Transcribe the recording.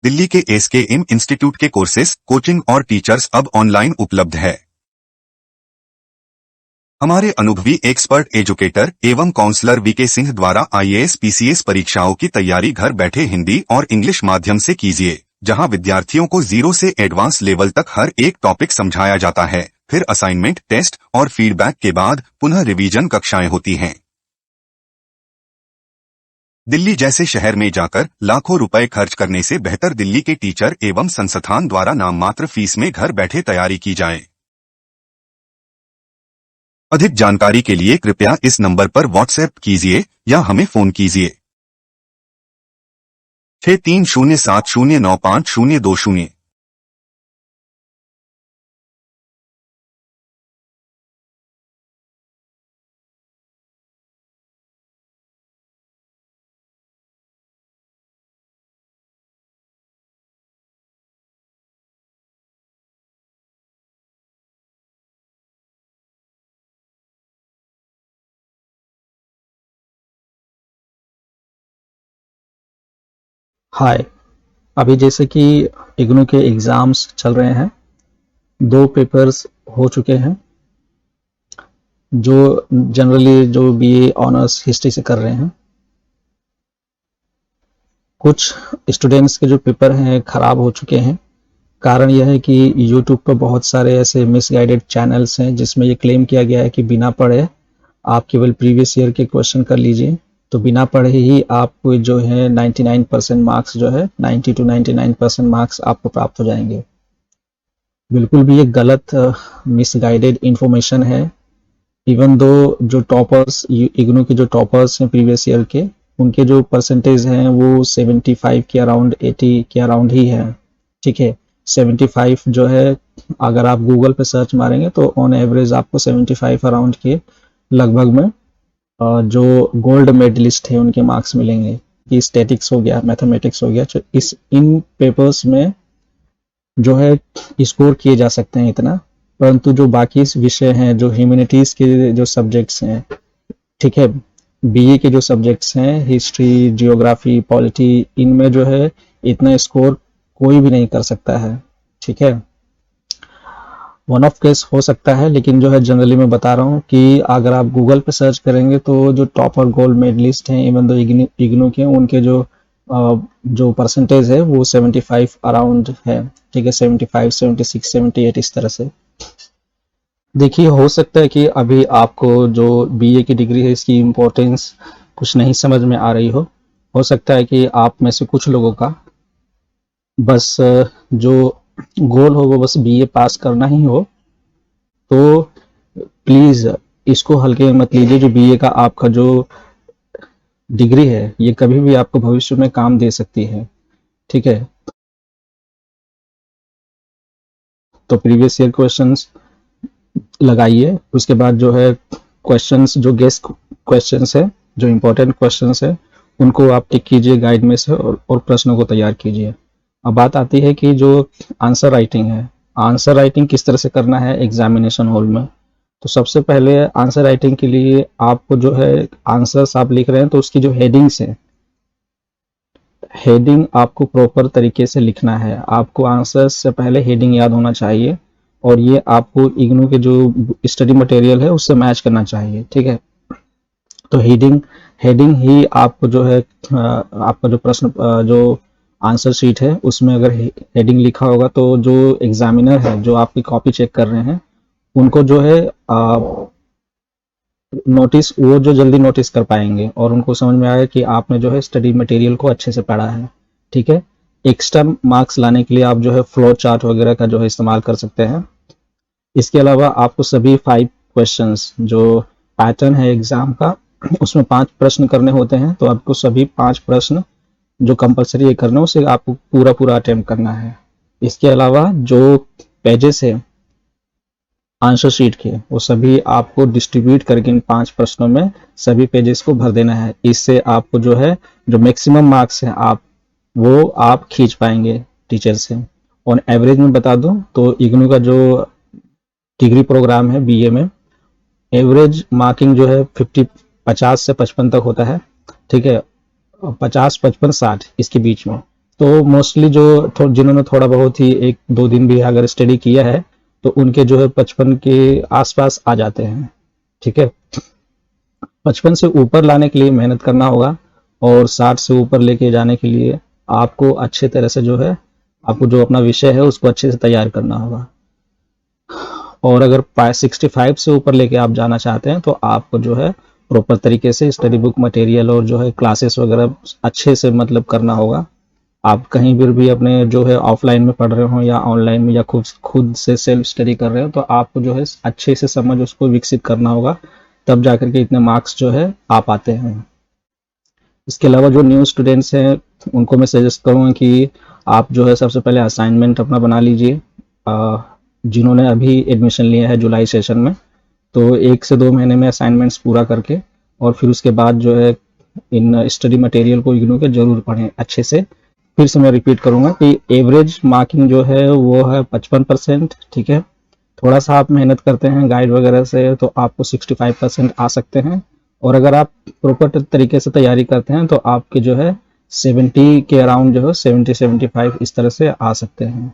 दिल्ली के SKM institute के courses, coaching और टीचर्स अब ऑनलाइन उपलब्ध है। हमारे अनुभवी एक्सपर्ट एजुकेटर एवं काउंसलर वीके सिंह द्वारा आईएएस पीसीएस परीक्षाओं की तैयारी घर बैठे हिंदी और इंग्लिश माध्यम से कीजिए, जहां विद्यार्थियों को 0 से एडवांस लेवल तक हर एक टॉपिक समझाया जाता है। फिर असाइनमेंट, टेस्ट और फीडबैक के बाद पुनः रिवीजन कक्षाएं होती हैं। दिल्ली जैसे शहर में जाकर लाखों रुपए खर्च करने से बेहतर दिल्ली के टीचर एवं संस्थान द्वारा नाम मात्र फीस में घर बैठे तैयारी की जाए। अधिक जानकारी के लिए कृपया इस नंबर पर व्हाट्सएप कीजिए या हमें फोन कीजिए 6307095020। हाय, अभी जैसे कि इग्नू के एग्ज़ाम्स चल रहे हैं, 2 पेपर्स हो चुके हैं, जो जनरली जो बीए ऑनर्स हिस्ट्री से कर रहे हैं। कुछ स्टूडेंट्स के जो पेपर हैं ख़राब हो चुके हैं। कारण यह है कि यूट्यूब पर बहुत सारे ऐसे मिसगाइडेड चैनल्स हैं जिसमें ये क्लेम किया गया है कि बिना पढ़े आप केवल प्रीवियस ईयर के क्वेश्चन कर लीजिए, तो बिना पढ़े ही आपको जो है 99% मार्क्स जो है 90 to 99% मार्क्स आपको प्राप्त हो जाएंगे। बिल्कुल भी ये गलत मिसगाइडेड इंफॉर्मेशन है। इवन दो जो टॉपर्स इग्नू के जो टॉपर्स हैं प्रीवियस ईयर के, उनके जो परसेंटेज हैं वो 75 के अराउंड 80 के अराउंड ही है। ठीक है, 75 जो है अगर आप गूगल पे सर्च मारेंगे तो ऑन एवरेज आपको 75 अराउंड के लगभग में जो गोल्ड मेडलिस्ट है उनके मार्क्स मिलेंगे। कि स्टैटिक्स हो गया, मैथमेटिक्स हो गया, तो इन पेपर्स में जो है स्कोर किए जा सकते हैं इतना, परंतु जो बाकी विषय हैं, जो ह्यूमैनिटीज़ के जो सब्जेक्ट्स हैं, ठीक है, बीए के जो सब्जेक्ट्स हैं, हिस्ट्री, जियोग्राफी, पॉलिटी, इनमें जो है इतना स्कोर कोई भी नहीं कर सकता है। ठीक है, वन ऑफ केस हो सकता है, लेकिन जो है जनरली मैं बता रहा हूँ कि अगर आप गूगल पे सर्च करेंगे तो जो टॉप और गोल्ड मेडलिस्ट हैं, इवन दो इग्नू के, उनके जो परसेंटेज है वो 75 अराउंड है। ठीक है, 75, 76, 78 इस तरह से। देखिए, हो सकता है कि अभी आपको जो बीए की डिग्री है इसकी इम्पोर्टेंस कुछ नहीं समझ में आ रही हो सकता है कि आप में से कुछ लोगों का बस जो गोल हो वो बस बीए पास करना ही हो, तो प्लीज़ इसको हल्के में मत लीजिए। जो बीए का आपका जो डिग्री है ये कभी भी आपको भविष्य में काम दे सकती है। ठीक है, तो प्रीवियस ईयर क्वेश्चंस लगाइए, उसके बाद जो है क्वेश्चंस, जो गेस्ट क्वेश्चंस है, जो इम्पोर्टेंट क्वेश्चंस है, उनको आप टिक कीजिए गाइड में से और प्रश्नों को तैयार कीजिए। अब बात आती है कि जो आंसर राइटिंग है, आंसर राइटिंग किस तरह से करना है एग्जामिनेशन हॉल में। तो सबसे पहले आंसर राइटिंग के लिए आपको जो है आंसर्स आप लिख रहे हैं तो उसकी जो हेडिंग्स है, हेडिंग आपको प्रॉपर तरीके से लिखना है। आपको आंसर्स से पहले हेडिंग याद होना चाहिए और ये आपको इग्नू के जो स्टडी मटेरियल है उससे मैच करना चाहिए। ठीक है, तो हेडिंग ही आपको जो है आपका जो प्रश्न जो आंसर शीट है उसमें अगर हेडिंग लिखा होगा तो जो एग्जामिनर है, जो आपकी कॉपी चेक कर रहे हैं, उनको जो है नोटिस, वो जो जल्दी नोटिस कर पाएंगे और उनको समझ में आएगा कि आपने जो है स्टडी मटेरियल को अच्छे से पढ़ा है। ठीक है, एक्स्ट्रा मार्क्स लाने के लिए आप जो है फ्लो चार्ट वगैरह का जो है इस्तेमाल कर सकते हैं। इसके अलावा आपको सभी 5 क्वेश्चंस, जो पैटर्न है एग्जाम का, उसमें 5 प्रश्न करने होते हैं, तो आपको सभी 5 प्रश्न जो कंपलसरी है करना, उसे आपको पूरा अटेम्प्ट करना है। इसके अलावा जो पेजेस है आंसर शीट के, वो सभी आपको डिस्ट्रीब्यूट करके इन 5 प्रश्नों में सभी पेजेस को भर देना है। इससे आपको जो है जो मैक्सिमम मार्क्स हैं वो आप खींच पाएंगे टीचर से। और एवरेज में बता दूं तो इग्नू का जो डिग्री प्रोग्राम है बीए में, एवरेज मार्किंग जो है 50 से 55 तक होता है। ठीक है, 50, 55, 60 इसके बीच में। तो मोस्टली जो जिन्होंने थोड़ा बहुत ही 1-2 दिन भी अगर स्टडी किया है तो उनके जो है 55 के आसपास आ जाते हैं। ठीक है, 55 से ऊपर लाने के लिए मेहनत करना होगा, और 60 से ऊपर लेके जाने के लिए आपको अच्छे तरह से जो है, आपको जो अपना विषय है उसको अच्छे से तैयार करना होगा। और अगर 65 से ऊपर लेके आप जाना चाहते हैं तो आपको जो है प्रॉपर तरीके से स्टडी बुक मटेरियल और जो है क्लासेस वगैरह अच्छे से मतलब करना होगा। आप कहीं पर भी अपने जो है ऑफलाइन में पढ़ रहे हो या ऑनलाइन में या खुद से सेल्फ स्टडी कर रहे हो, तो आपको जो है अच्छे से समझ उसको विकसित करना होगा, तब जाकर के इतने मार्क्स जो है आ पाते हैं। इसके अलावा जो न्यू स्टूडेंट्स हैं उनको मैं सजेस्ट करूँगा कि आप जो है सबसे पहले असाइनमेंट अपना बना लीजिए। जिन्होंने अभी एडमिशन लिया है जुलाई सेशन में, तो 1 से 2 महीने में असाइनमेंट्स पूरा करके और फिर उसके बाद जो है इन स्टडी मटेरियल को इग्नू के ज़रूर पढ़ें अच्छे से। फिर से मैं रिपीट करूँगा कि एवरेज मार्किंग जो है वो है 55%। ठीक है, थोड़ा सा आप मेहनत करते हैं गाइड वगैरह से तो आपको 65% आ सकते हैं, और अगर आप प्रॉपर तरीके से तैयारी करते हैं तो आपके जो है 70 के अराउंड जो है 70-75 इस तरह से आ सकते हैं।